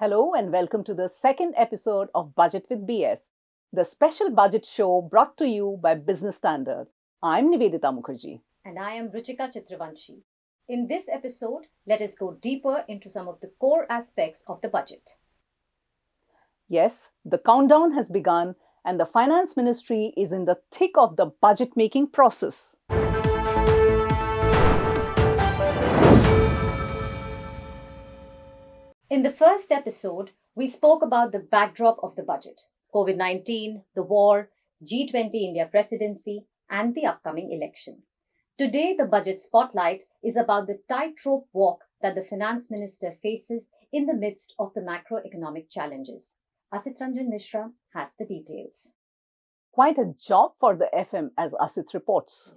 Hello and welcome to the second episode of Budget with BS, the special budget show brought to you by Business Standard. I'm Nivedita Mukherjee. And I am Ruchika Chitravanshi. In this episode, let us go deeper into some of the core aspects of the budget. Yes, the countdown has begun and the Finance Ministry is in the thick of the budget making process. In the first episode, we spoke about the backdrop of the budget: COVID-19, the war, G20 India presidency, and the upcoming election. Today, the budget spotlight is about the tightrope walk that the finance minister faces in the midst of the macroeconomic challenges. Asit Ranjan Mishra has the details. Quite a job for the FM, as Asit reports.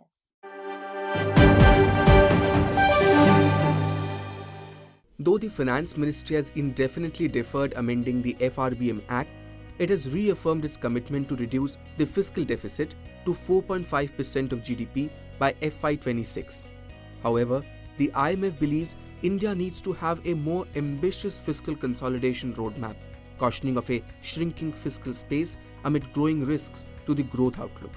Though the Finance Ministry has indefinitely deferred amending the FRBM Act, it has reaffirmed its commitment to reduce the fiscal deficit to 4.5% of GDP by FY26. However, the IMF believes India needs to have a more ambitious fiscal consolidation roadmap, cautioning of a shrinking fiscal space amid growing risks to the growth outlook.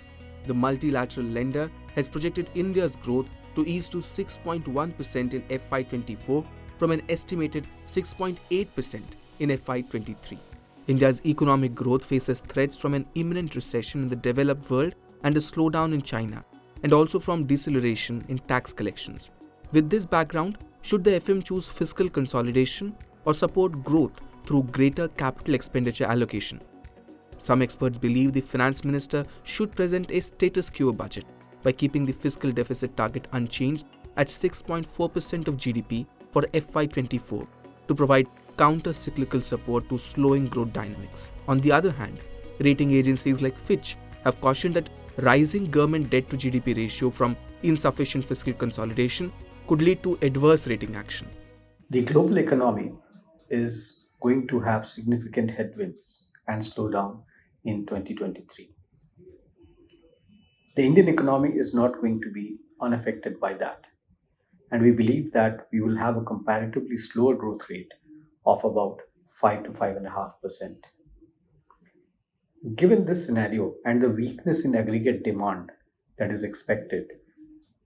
The multilateral lender has projected India's growth to ease to 6.1% in FY24 from an estimated 6.8% in FY23. India's economic growth faces threats from an imminent recession in the developed world and a slowdown in China, and also from deceleration in tax collections. With this background, should the FM choose fiscal consolidation or support growth through greater capital expenditure allocation? Some experts believe the finance minister should present a status quo budget by keeping the fiscal deficit target unchanged at 6.4% of GDP for FY24 to provide counter-cyclical support to slowing growth dynamics. On the other hand, rating agencies like Fitch have cautioned that rising government debt to GDP ratio from insufficient fiscal consolidation could lead to adverse rating action. The global economy is going to have significant headwinds and slowdown in 2023. The Indian economy is not going to be unaffected by that. And we believe that we will have a comparatively slower growth rate of about 5 to 5.5%. Given this scenario and the weakness in aggregate demand that is expected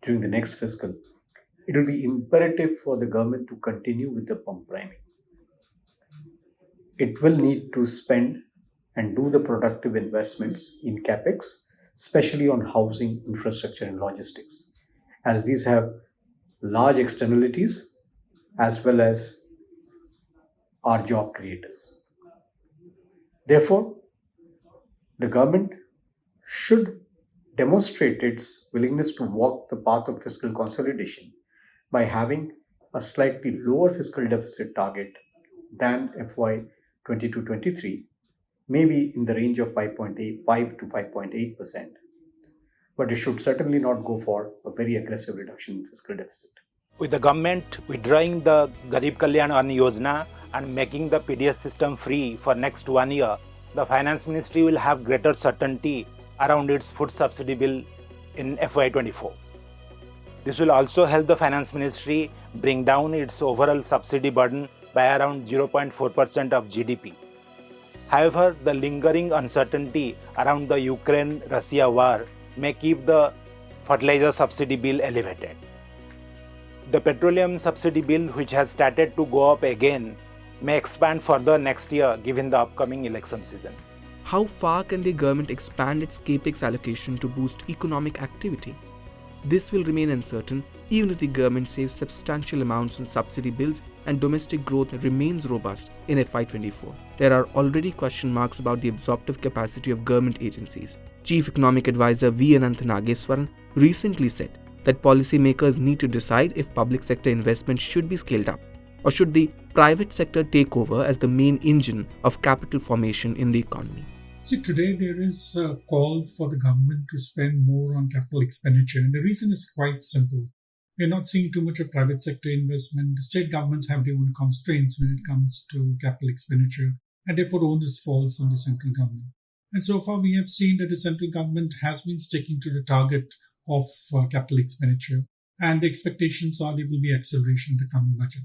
during the next fiscal, it will be imperative for the government to continue with the pump priming. It will need to spend and do the productive investments in capex, especially on housing, infrastructure, and logistics, as these have large externalities as well as are job creators. Therefore, the government should demonstrate its willingness to walk the path of fiscal consolidation by having a slightly lower fiscal deficit target than FY 22-23, maybe in the range of 5.85 to 5.8%. But it should certainly not go for a very aggressive reduction in fiscal deficit. With the government withdrawing the Garib Kalyan Ann Yojana and making the PDS system free for next 1 year, the Finance Ministry will have greater certainty around its food subsidy bill in FY24. This will also help the Finance Ministry bring down its overall subsidy burden by around 0.4% of GDP. However, the lingering uncertainty around the Ukraine-Russia war may keep the fertilizer subsidy bill elevated. The petroleum subsidy bill, which has started to go up again, may expand further next year given the upcoming election season. How far can the government expand its capex allocation to boost economic activity? This will remain uncertain even if the government saves substantial amounts on subsidy bills and domestic growth remains robust in FY24. There are already question marks about the absorptive capacity of government agencies. Chief Economic Advisor V. Ananth Nageswaran recently said that policymakers need to decide if public sector investment should be scaled up or should the private sector take over as the main engine of capital formation in the economy. See, today there is a call for the government to spend more on capital expenditure, and the reason is quite simple. We're not seeing too much of private sector investment. The state governments have their own constraints when it comes to capital expenditure, and therefore onus falls on the central government. And so far we have seen that the central government has been sticking to the target of capital expenditure, and the expectations are there will be acceleration in the coming budget.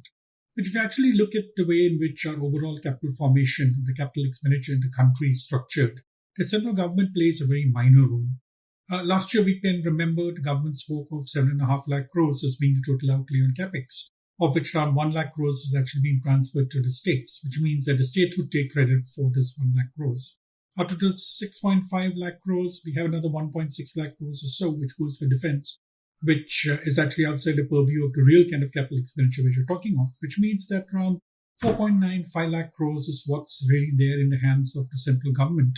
But if you actually look at the way in which our overall capital formation, the capital expenditure in the country is structured, the central government plays a very minor role. Last year, we can remember the government spoke of 7.5 lakh crores as being the total outlay on capex, of which around 1 lakh crores is actually being transferred to the states, which means that the states would take credit for this 1 lakh crores. Out of the 6.5 lakh crores, we have another 1.6 lakh crores or so, which goes for defense, which is actually outside the purview of the real kind of capital expenditure which you're talking of, which means that around 4.95 lakh crores is what's really there in the hands of the central government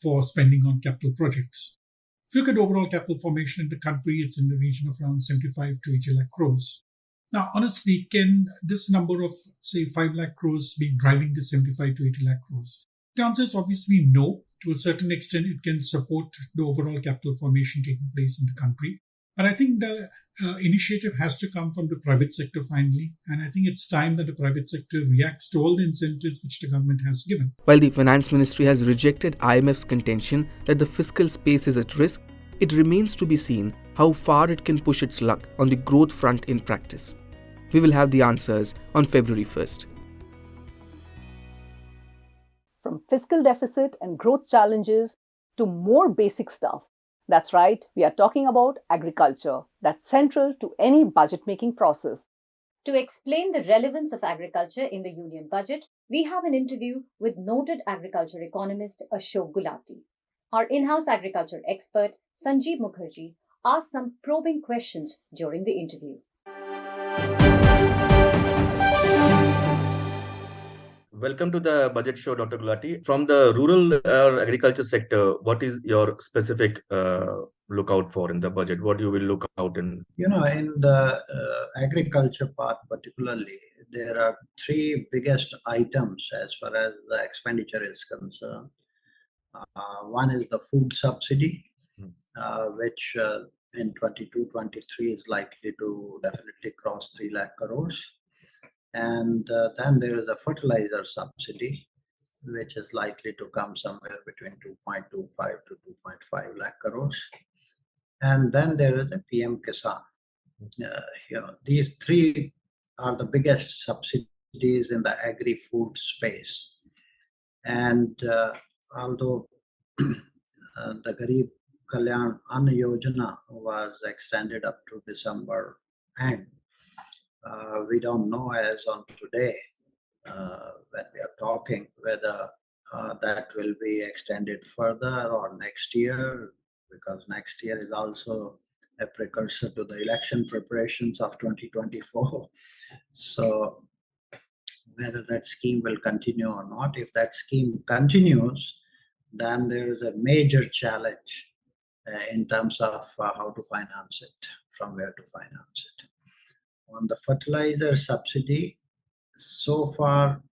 for spending on capital projects. If you look at overall capital formation in the country, it's in the region of around 75 to 80 lakh crores. Now, honestly, can this number of, say, 5 lakh crores be driving the 75 to 80 lakh crores? The answer is obviously no. To a certain extent, it can support the overall capital formation taking place in the country. But I think the initiative has to come from the private sector finally. And I think it's time that the private sector reacts to all the incentives which the government has given. While the Finance Ministry has rejected IMF's contention that the fiscal space is at risk, it remains to be seen how far it can push its luck on the growth front in practice. We will have the answers on February 1st. From fiscal deficit and growth challenges to more basic stuff. That's right, we are talking about agriculture. That's central to any budget-making process. To explain the relevance of agriculture in the union budget, we have an interview with noted agriculture economist Ashok Gulati. Our in-house agriculture expert, Sanjeev Mukherjee, asked some probing questions during the interview. Welcome to the budget show, Dr. Gulati. From the rural agriculture sector, what is your specific lookout for in the budget? What you will look out in? In the agriculture part particularly, there are three biggest items as far as the expenditure is concerned. One is the food subsidy, which in 22-23 is likely to definitely cross 3 lakh crores. And then there is a fertilizer subsidy, which is likely to come somewhere between 2.25 to 2.5 lakh crores. And then there is a PM Kisan. These three are the biggest subsidies in the agri-food space. And although the Garib Kalyan Anna Yojana was extended up to December end, we don't know as on today, when we are talking, whether that will be extended further or next year, because next year is also a precursor to the election preparations of 2024. So whether that scheme will continue or not, if that scheme continues, then there is a major challenge in terms of how to finance it, from where to finance it. On the fertilizer subsidy, so far,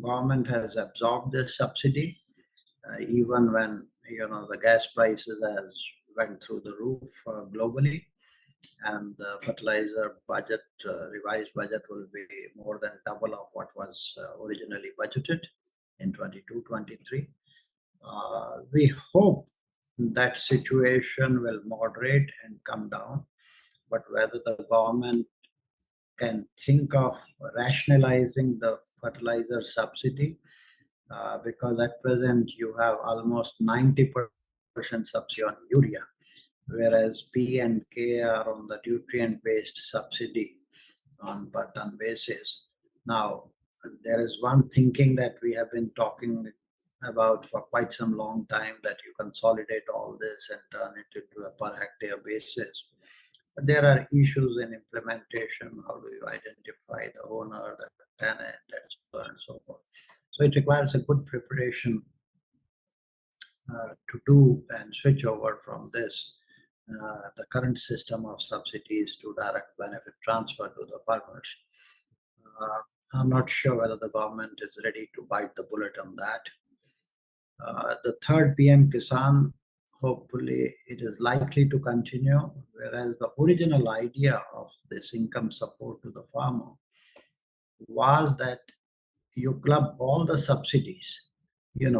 government has absorbed this subsidy, even when the gas prices has went through the roof globally, and the fertilizer budget, revised budget, will be more than double of what was originally budgeted in 22-23. We hope that situation will moderate and come down, but whether the government can think of rationalizing the fertilizer subsidy, because at present you have almost 90% subsidy on urea, whereas P and K are on the nutrient-based subsidy on per ton basis. Now, there is one thinking that we have been talking about for quite some long time, that you consolidate all this and turn it into a per hectare basis. But there are issues in implementation. How do you identify the owner, the tenant, and so on and so forth? So it requires a good preparation to do and switch over from this, the current system of subsidies, to direct benefit transfer to the farmers. I'm not sure whether the government is ready to bite the bullet on that. The third PM Kisan, hopefully it is likely to continue, whereas the original idea of this income support to the farmer was that you club all the subsidies,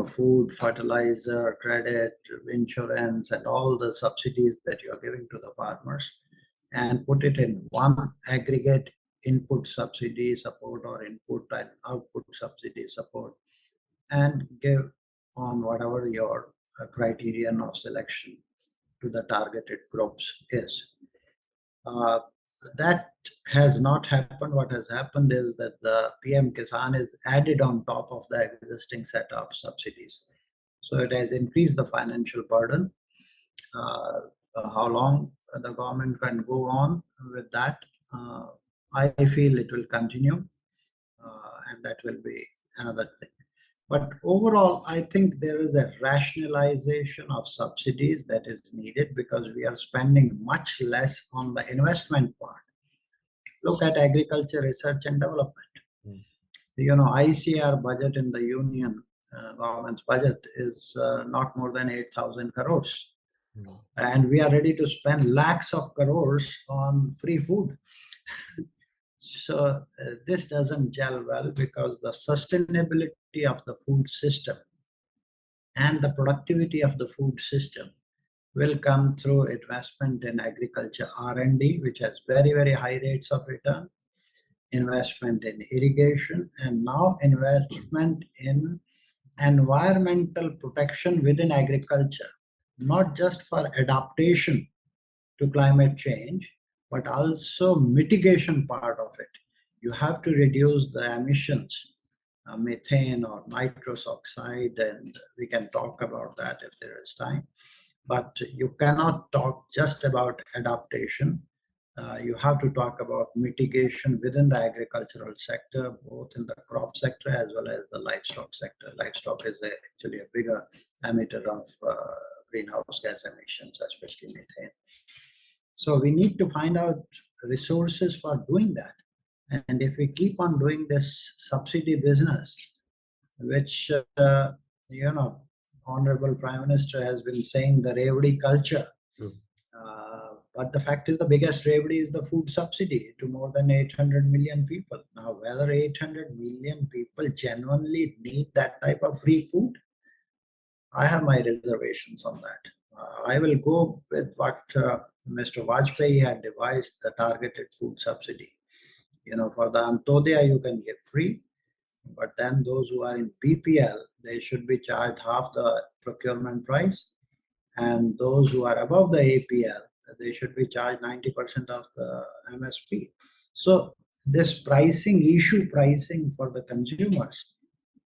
food, fertilizer, credit, insurance, and all the subsidies that you are giving to the farmers, and put it in one aggregate input subsidy support or input and output subsidy support, and give on whatever your criterion of selection to the targeted groups is. That has not happened. What has happened is that the PM Kisan is added on top of the existing set of subsidies. So it has increased the financial burden. How long the government can go on with that, I feel it will continue, and that will be another thing. But overall, I think there is a rationalization of subsidies that is needed because we are spending much less on the investment part. Look at agriculture research and development. ICR budget in the union government's budget is not more than 8,000 crores. And we are ready to spend lakhs of crores on free food. So this doesn't gel well because the sustainability of the food system and the productivity of the food system will come through investment in agriculture R&D, which has very, very high rates of return, investment in irrigation, and now investment in environmental protection within agriculture, not just for adaptation to climate change, but also mitigation part of it. You have to reduce the emissions, methane or nitrous oxide, and we can talk about that if there is time. But you cannot talk just about adaptation. You have to talk about mitigation within the agricultural sector, both in the crop sector as well as the livestock sector. Livestock is actually a bigger emitter of greenhouse gas emissions, especially methane. So we need to find out resources for doing that. And if we keep on doing this subsidy business, which, Honorable Prime Minister has been saying the revdi culture, but the fact is the biggest revdi is the food subsidy to more than 800 million people. Now, whether 800 million people genuinely need that type of free food, I have my reservations on that. I will go with what Mr. Vajpayee had devised, the targeted food subsidy. For the Antodaya, you can give free, but then those who are in BPL, they should be charged half the procurement price. And those who are above the APL, they should be charged 90% of the MSP. So this pricing for the consumers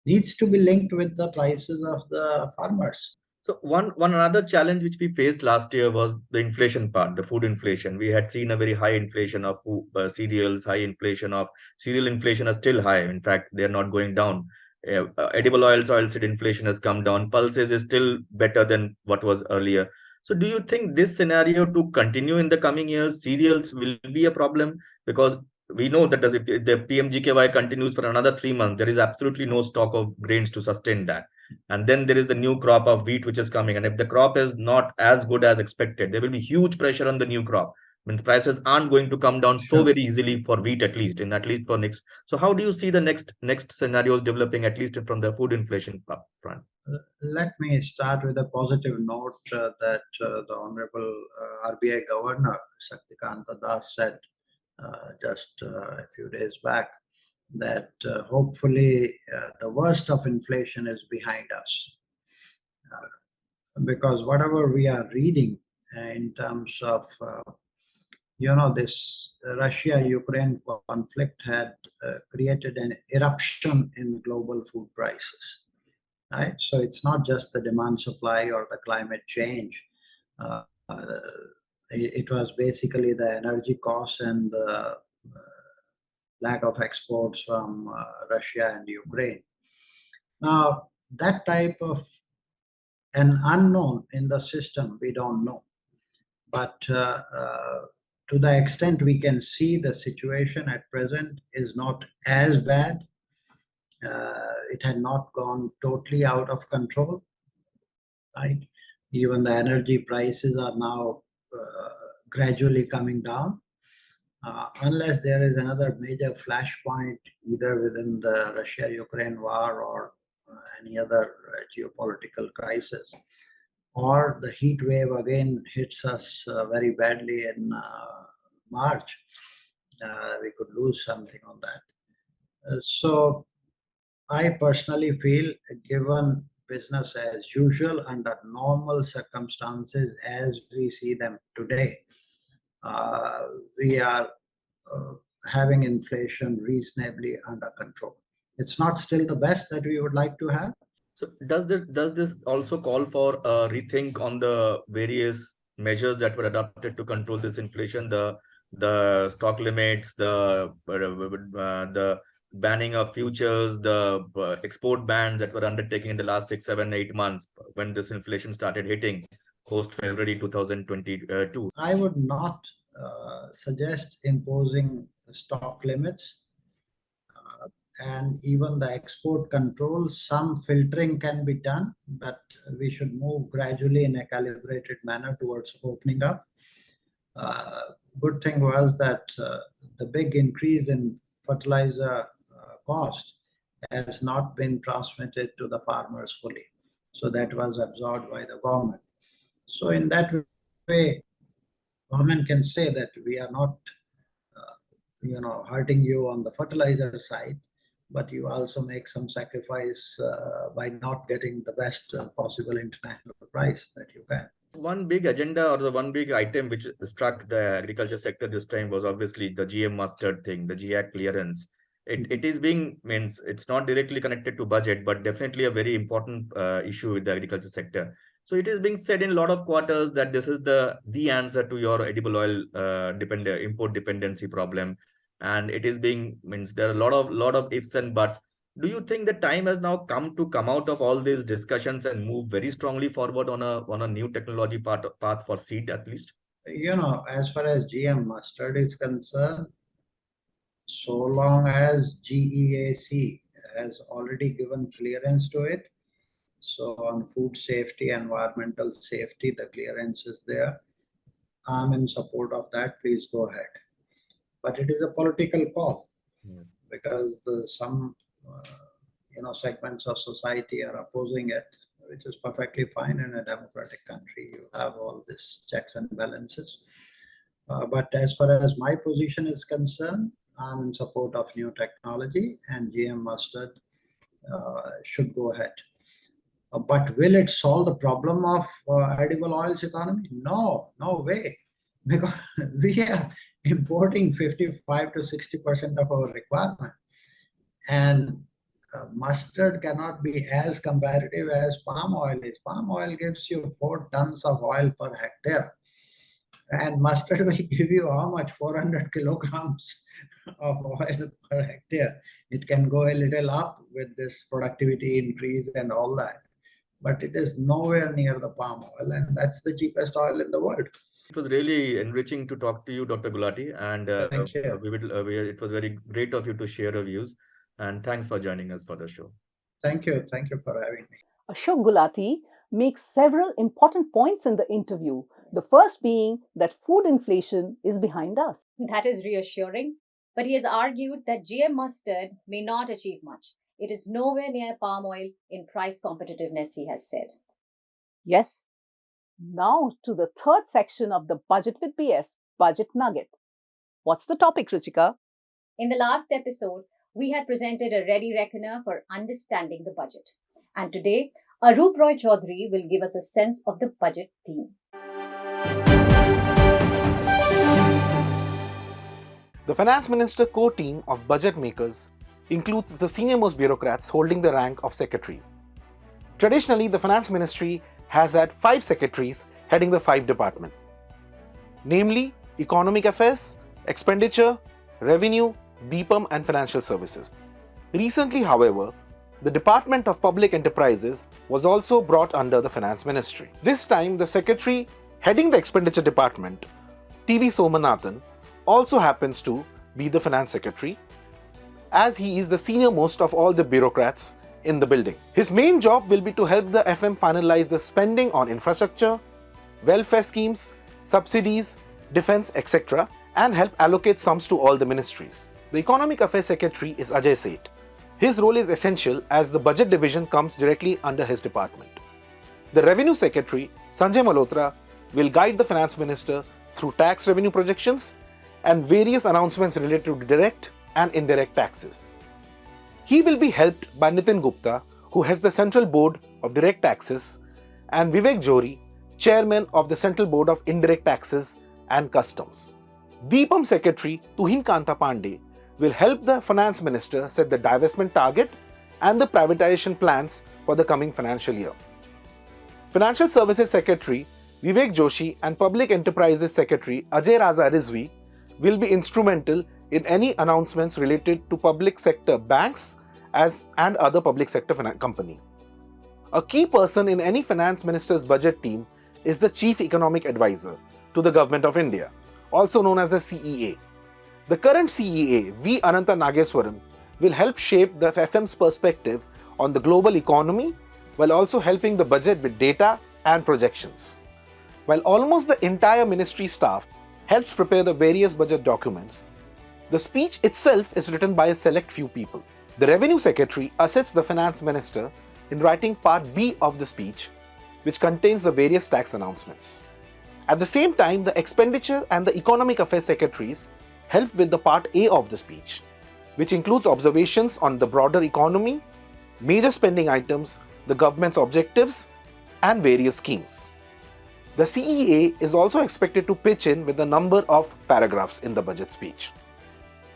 needs to be linked with the prices of the farmers. So one another challenge which we faced last year was the inflation part, the food inflation. We had seen a very high inflation of food, cereals, high inflation of cereal inflation is still high. In fact, they are not going down. Edible oilseed inflation has come down. Pulses is still better than what was earlier. So do you think this scenario to continue in the coming years, cereals will be a problem? Because we know that if the PMGKY continues for another 3 months, there is absolutely no stock of grains to sustain that. And then there is the new crop of wheat which is coming. And if the crop is not as good as expected, there will be huge pressure on the new crop. Means prices aren't going to come down so very easily for wheat, at least for next. So how do you see the next scenarios developing, at least from the food inflation front? Let me start with a positive note that the Honorable RBI Governor Shaktikanta Das said just a few days back, that hopefully the worst of inflation is behind us. Because whatever we are reading in terms of, this Russia-Ukraine conflict had created an eruption in global food prices. Right? So it's not just the demand supply or the climate change. It was basically the energy costs and the lack of exports from Russia and Ukraine. Now, that type of an unknown in the system, we don't know. But to the extent we can see, the situation at present is not as bad. It had not gone totally out of control, right? Even the energy prices are now gradually coming down. Unless there is another major flashpoint, either within the Russia-Ukraine war or any other geopolitical crisis, or the heat wave again hits us very badly in March, We could lose something on that. So I personally feel, given business as usual under normal circumstances as we see them today, we are uh, having inflation reasonably under control. It's not still the best that we would like to have. So does this also call for a rethink on the various measures that were adopted to control this inflation? The stock limits, the banning of futures, the export bans that were undertaken in the last 6, 7, 8 months when this inflation started hitting post February 2022. I would not suggest imposing stock limits and even the export control. Some filtering can be done, but we should move gradually in a calibrated manner towards opening up. Good thing was that the big increase in fertilizer cost has not been transmitted to the farmers fully. So that was absorbed by the government. So in that way, government can say that we are not, hurting you on the fertilizer side, but you also make some sacrifice by not getting the best possible international price that you can. One big agenda or the one big item which struck the agriculture sector this time was obviously the GM mustard thing, the GAC clearance. It is being, means it's not directly connected to budget, but definitely a very important issue with the agriculture sector. So it is being said in a lot of quarters that this is the answer to your edible oil import dependency problem, and it is being, means there are a lot of ifs and buts. Do you think the time has now come to come out of all these discussions and move very strongly forward on a new technology path for seed at least? As far as GM mustard is concerned, so long as GEAC has already given clearance to it, so on food safety, environmental safety, the clearance is there. I'm in support of that. Please go ahead. But it is a political call because some segments of society are opposing it, which is perfectly fine in a democratic country. You have all these checks and balances. But as far as my position is concerned, I'm in support of new technology, and GM mustard should go ahead. But will it solve the problem of edible oils economy? No way, because we are importing 55 to 60% of our requirement, and mustard cannot be as competitive as palm oil is. Palm oil gives you 4 tons of oil per hectare, and mustard will give you how much? 400 kilograms of oil per hectare. It can go a little up with this productivity increase and all that, but it is nowhere near the palm oil, and that's the cheapest oil in the world. It was really enriching to talk to you, Dr. Gulati, and thank you. It was very great of you to share your views, and thanks for joining us for the show. Thank you for having me. Ashok Gulati makes several important points in the interview. The first being that food inflation is behind us. That is reassuring, but he has argued that GM mustard may not achieve much. It is nowhere near palm oil in price competitiveness, he has said. Yes. Now to the third section of the Budget with BS, Budget Nugget. What's the topic, Ruchika? In the last episode, we had presented a ready reckoner for understanding the budget. And today, Arup Roy Chaudhary will give us a sense of the budget theme. The Finance Minister core team of budget makers includes the senior-most bureaucrats holding the rank of secretaries. Traditionally, the Finance Ministry has had 5 secretaries heading the 5 departments, namely Economic Affairs, Expenditure, Revenue, DPEM and Financial Services. Recently, however, the Department of Public Enterprises was also brought under the Finance Ministry. This time, the secretary heading the Expenditure Department, T.V. Somanathan, also happens to be the Finance Secretary, as he is the senior most of all the bureaucrats in the building. His main job will be to help the FM finalize the spending on infrastructure, welfare schemes, subsidies, defense, etc., and help allocate sums to all the ministries. The Economic Affairs Secretary is Ajay Seth. His role is essential as the budget division comes directly under his department. The Revenue Secretary, Sanjay Malhotra, will guide the Finance Minister through tax revenue projections and various announcements related to direct and indirect taxes. He will be helped by Nitin Gupta, who heads the Central Board of Direct Taxes, and Vivek Johri, Chairman of the Central Board of Indirect Taxes and Customs. DIPAM Secretary Tuhin Kanta Pandey will help the Finance Minister set the divestment target and the privatization plans for the coming financial year. Financial Services Secretary Vivek Joshi and Public Enterprises Secretary Ajay Raza Rizvi will be instrumental in any announcements related to public sector banks and other public sector companies. A key person in any finance minister's budget team is the Chief Economic Advisor to the Government of India, also known as the CEA. The current CEA, V. Ananta Nageswaran, will help shape the FM's perspective on the global economy while also helping the budget with data and projections. While almost the entire ministry staff helps prepare the various budget documents, the speech itself is written by a select few people. The Revenue Secretary assists the Finance Minister in writing Part B of the speech, which contains the various tax announcements. At the same time, the Expenditure and the Economic Affairs Secretaries help with the Part A of the speech, which includes observations on the broader economy, major spending items, the government's objectives, and various schemes. The CEA is also expected to pitch in with a number of paragraphs in the budget speech.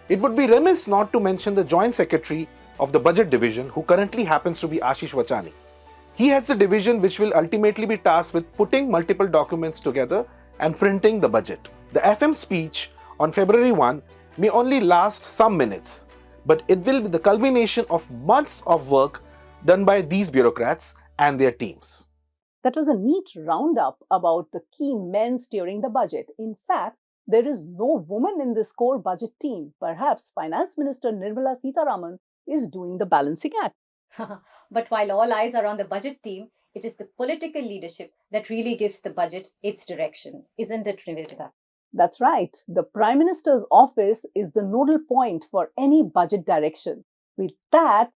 It would be remiss not to mention the Joint Secretary of the Budget Division, who currently happens to be Ashish Vachani. He heads a division which will ultimately be tasked with putting multiple documents together and printing the budget. The FM speech on February 1 may only last some minutes, but it will be the culmination of months of work done by these bureaucrats and their teams. That was a neat roundup about the key men steering the budget. In fact, there is no woman in this core budget team. Perhaps Finance Minister Nirmala Sitharaman is doing the balancing act. But while all eyes are on the budget team, it is the political leadership that really gives the budget its direction, isn't it, Nivedita? That's right. The Prime Minister's office is the nodal point for any budget direction. With that,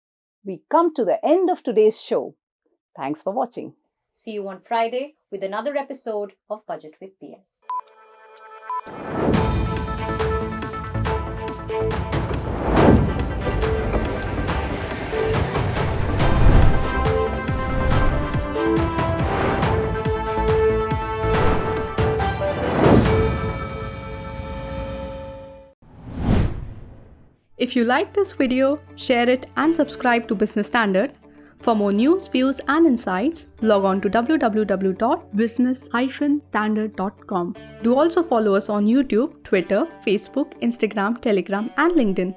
we come to the end of today's show. Thanks for watching. See you on Friday with another episode of Budget with PS. If you like this video, share it and subscribe to Business Standard. For more news, views and insights, log on to www.business-standard.com. Do also follow us on YouTube, Twitter, Facebook, Instagram, Telegram and LinkedIn.